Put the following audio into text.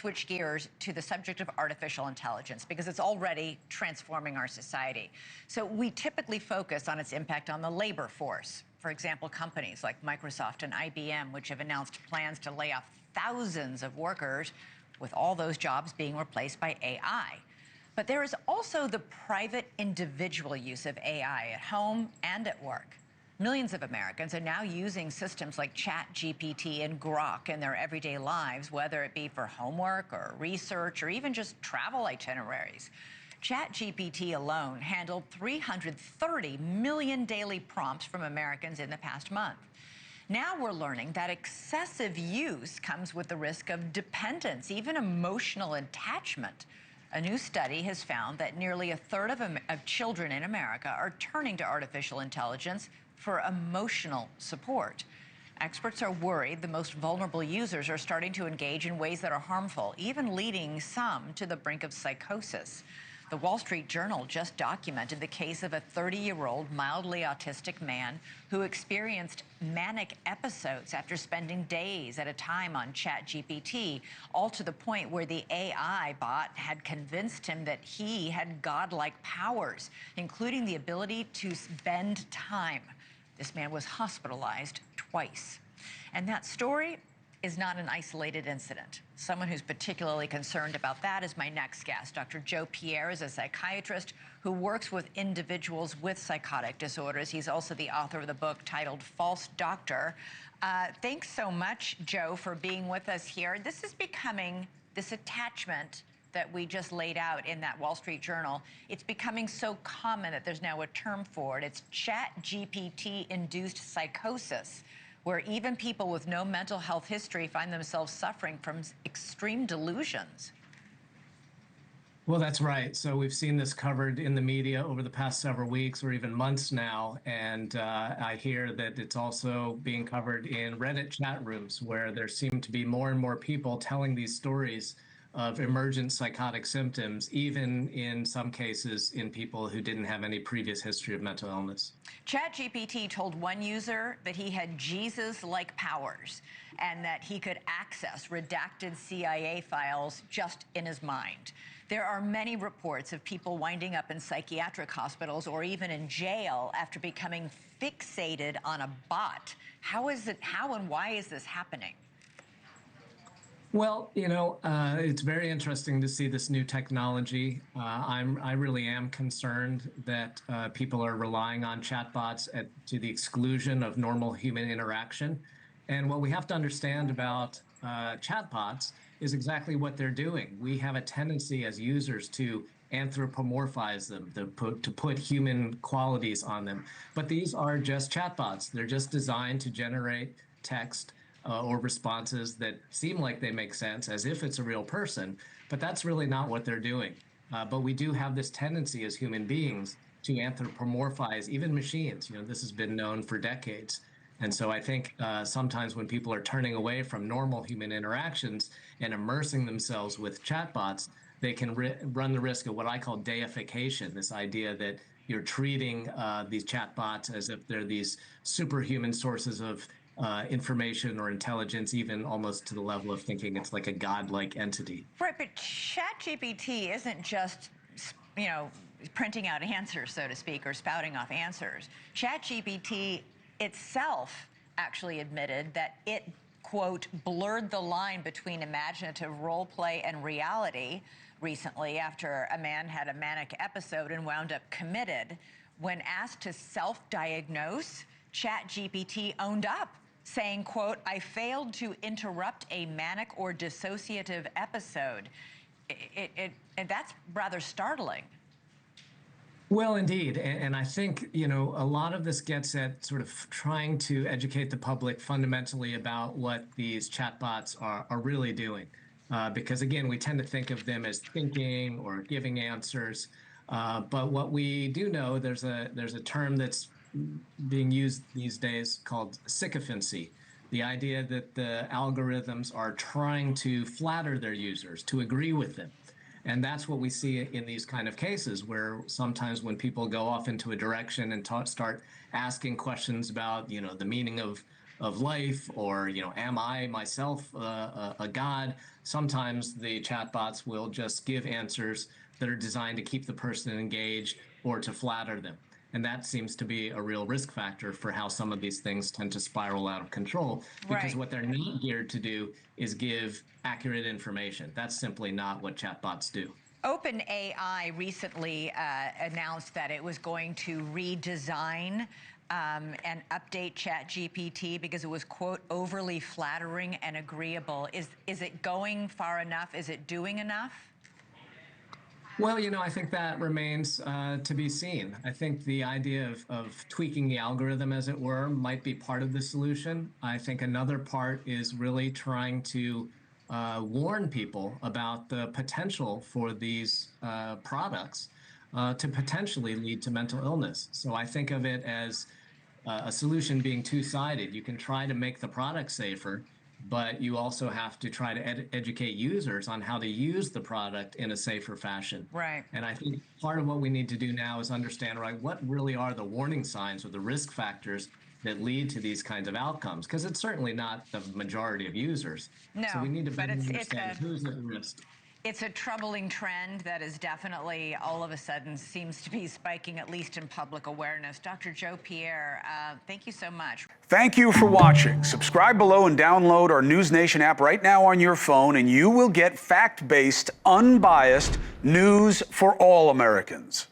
switch gears to the subject of artificial intelligence because it's already transforming our society. So we typically focus on its impact on the labor force. For example, companies like Microsoft and IBM, which have announced plans to lay off thousands of workers, with all those jobs being replaced by AI. But there is also the private individual use of AI at home and at work. Millions of Americans are now using systems like ChatGPT and Grok in their everyday lives, whether it be for homework or research or even just travel itineraries. ChatGPT alone handled 330 million daily prompts from Americans in the past month. Now we're learning that excessive use comes with the risk of dependence, even emotional attachment. A new study has found that nearly a third of children in America are turning to artificial intelligence for emotional support. Experts are worried the most vulnerable users are starting to engage in ways that are harmful, even leading some to the brink of psychosis. The Wall Street Journal just documented the case of a 30-year-old mildly autistic man who experienced manic episodes after spending days at a time on ChatGPT, all to the point where the AI bot had convinced him that he had godlike powers, including the ability to bend time. This man was hospitalized twice. And that story is not an isolated incident. Someone who's particularly concerned about that is my next guest. Dr. Pierre is a psychiatrist who works with individuals with psychotic disorders. He's also the author of the book titled False Doctor. Thanks so much, Joe, for being with us here. This is becoming, this attachment that we just laid out in that Wall Street Journal, it's becoming so common that there's now a term for it. It's ChatGPT-induced psychosis, where even people with no mental health history find themselves suffering from extreme delusions. Well, that's right. So we've seen this covered in the media over the past several weeks or even months now. And I hear that it's also being covered in Reddit chat rooms where there seem to be more and more people telling these stories of emergent psychotic symptoms, even in some cases in people who didn't have any previous history of mental illness. ChatGPT told one user that he had Jesus-like powers and that he could access redacted CIA files just in his mind. There are many reports of people winding up in psychiatric hospitals or even in jail after becoming fixated on a bot. How and why is this happening? Well, it's very interesting to see this new technology. I really am concerned that people are relying on chatbots to the exclusion of normal human interaction. And what we have to understand about chatbots is exactly what they're doing. We have a tendency as users to anthropomorphize them, to put human qualities on them. But these are just chatbots. They're just designed to generate text or responses that seem like they make sense as if it's a real person, but that's really not what they're doing. But we do have this tendency as human beings to anthropomorphize even machines. This has been known for decades. And so I think sometimes when people are turning away from normal human interactions and immersing themselves with chatbots, they can run the risk of what I call deification, this idea that you're treating these chatbots as if they're these superhuman sources of information or intelligence, even almost to the level of thinking it's like a godlike entity. Right, but ChatGPT isn't just, printing out answers, so to speak, or spouting off answers. ChatGPT itself actually admitted that it, quote, blurred the line between imaginative role play and reality recently after a man had a manic episode and wound up committed. When asked to self-diagnose, ChatGPT owned up, saying, quote, I failed to interrupt a manic or dissociative episode. And that's rather startling. Well, indeed. And I think, a lot of this gets at sort of trying to educate the public fundamentally about what these chatbots are really doing. Because, again, we tend to think of them as thinking or giving answers. But what we do know, there's a term that's being used these days called sycophancy, the idea that the algorithms are trying to flatter their users, to agree with them. And that's what we see in these kind of cases, where sometimes when people go off into a direction and start asking questions about, the meaning of of life, or, am I myself a god? Sometimes the chatbots will just give answers that are designed to keep the person engaged or to flatter them. And that seems to be a real risk factor for how some of these things tend to spiral out of control, because Right. what they're not geared to do is give accurate information. That's simply not what chatbots do. OpenAI recently announced that it was going to redesign and update ChatGPT because it was, quote, overly flattering and agreeable. Is it going far enough? Is it doing enough? Well, I think that remains to be seen. I think the idea of tweaking the algorithm, as it were, might be part of the solution. I think another part is really trying to warn people about the potential for these products to potentially lead to mental illness. So I think of it as a solution being two-sided. You can try to make the product safer, but you also have to try to educate users on how to use the product in a safer fashion. Right. And I think part of what we need to do now is understand, right, what really are the warning signs or the risk factors that lead to these kinds of outcomes? Because it's certainly not the majority of users. No, so we need to but better understand who's at risk. It's a troubling trend that is definitely all of a sudden seems to be spiking, at least in public awareness. Dr. Joe Pierre, thank you so much. Thank you for watching. Subscribe below and download our NewsNation app right now on your phone, and you will get fact-based, unbiased news for all Americans.